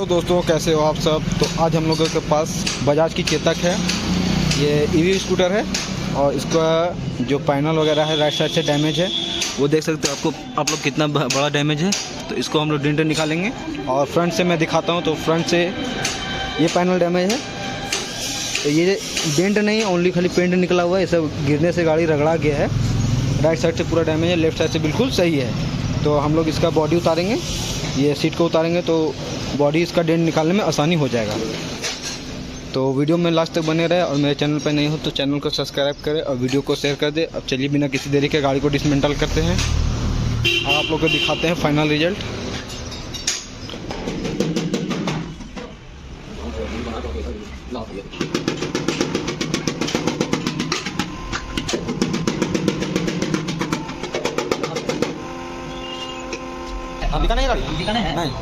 Hello दोस्तों, कैसे हो आप सब। तो आज हम लोगों के पास बजाज की चेतक है। ये ईवी स्कूटर है और इसका जो पैनल वगैरह है राइट साइड से डैमेज है, वो देख सकते हो आप लोग कितना बड़ा डैमेज है। तो इसको हम लोग डेंट निकालेंगे और फ्रंट से मैं दिखाता हूँ। तो फ्रंट से ये पैनल डैमेज है, तो ये डेंट नहीं है, ओनली खाली पेंट निकला हुआ है। ये सब गिरने से गाड़ी रगड़ा गया है। राइट साइड से पूरा डैमेज है, लेफ्ट साइड से बिल्कुल सही है। तो हम लोग इसका बॉडी उतारेंगे, ये सीट को उतारेंगे तो बॉडी इसका डेंट निकालने में आसानी हो जाएगा। तो वीडियो में लास्ट तक बने रहे और मेरे चैनल पर नहीं हो तो चैनल को सब्सक्राइब करें और वीडियो को शेयर कर दे। अब चलिए बिना किसी देरी के गाड़ी को डिसमेंटल करते हैं और आप लोग को दिखाते हैं फाइनल रिजल्ट। दिखाना है गाड़ी, दिखाना है नहीं।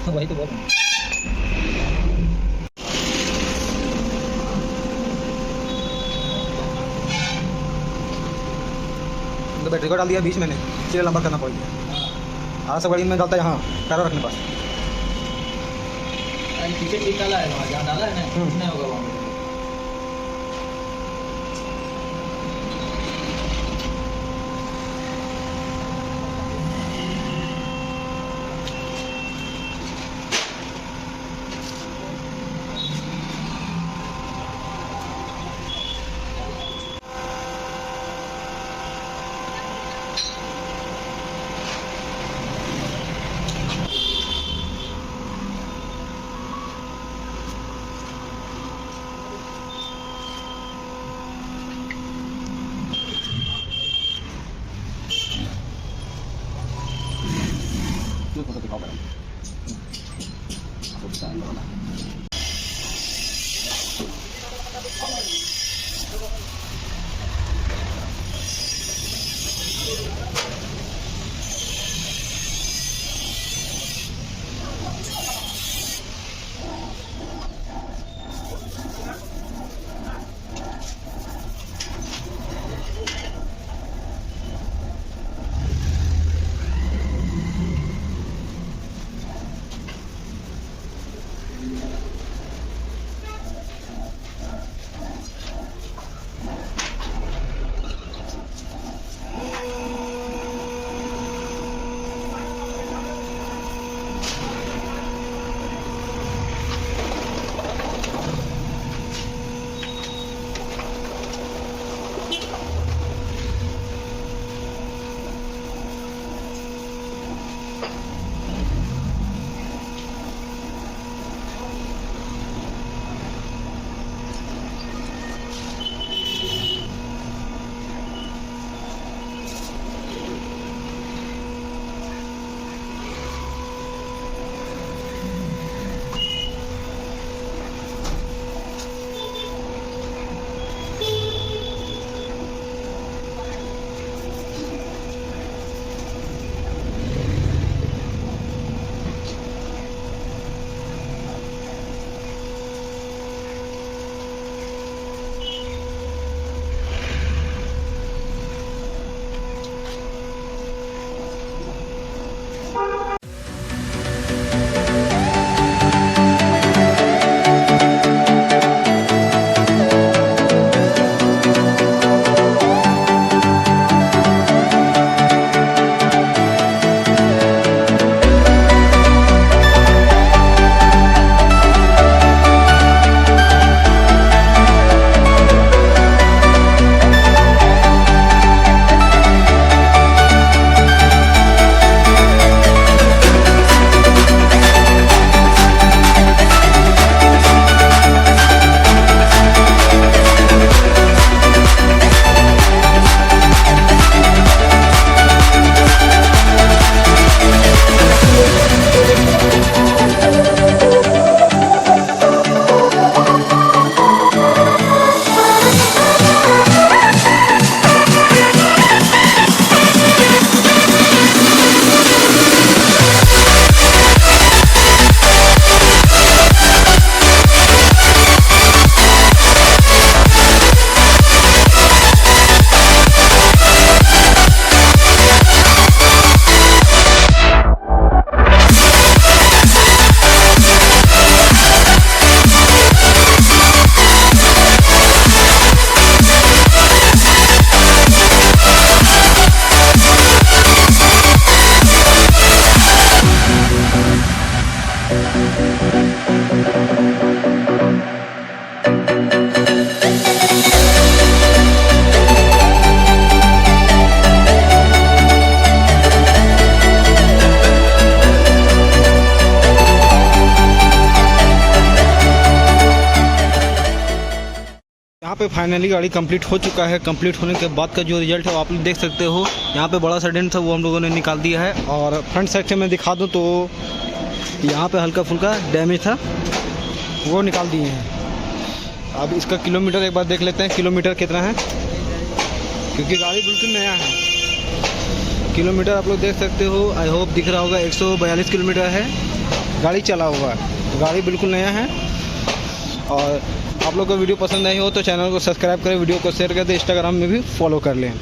वही तो बोल रहा हूँ। तो बैटरी को डाल दिया बीच मैंने, इसलिए लंबा करना पड़ गया। सब गाड़ी में डालता है यहाँ पैरों रखने पास। टिकट निकाला है वहाँ, जहाँ डाला है ना, नहीं होगा वहाँ। यहाँ पे फाइनली गाड़ी कंप्लीट हो चुका है। कंप्लीट होने के बाद का जो रिजल्ट है वो आप लोग देख सकते हो। यहाँ पे बड़ा सा डेंट था वो हम लोगों ने निकाल दिया है। और फ्रंट सेक्शन में दिखा दूँ तो यहाँ पे हल्का फुल्का डैमेज था वो निकाल दिए हैं। अब इसका किलोमीटर एक बार देख लेते हैं किलोमीटर कितना है, क्योंकि गाड़ी बिल्कुल नया है। किलोमीटर आप लोग देख सकते हो, आई होप दिख रहा होगा, 142 किलोमीटर है गाड़ी चला हुआ। गाड़ी बिल्कुल नया है। और आप लोग को वीडियो पसंद आई हो तो चैनल को सब्सक्राइब करें, वीडियो को शेयर कर दें, इंस्टाग्राम में भी फॉलो कर लें।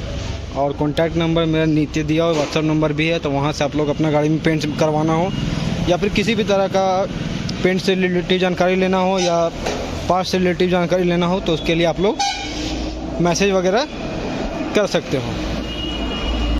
और कॉन्टैक्ट नंबर मेरा नीचे दिया और व्हाट्सअप नंबर भी है, तो वहाँ से आप लोग अपना गाड़ी में पेंट करवाना हो या फिर किसी भी तरह का पेंट से रिलेटिव जानकारी लेना हो या पार्ट्स से रिलेटिव जानकारी लेना हो तो उसके लिए आप लोग मैसेज वगैरह कर सकते हो।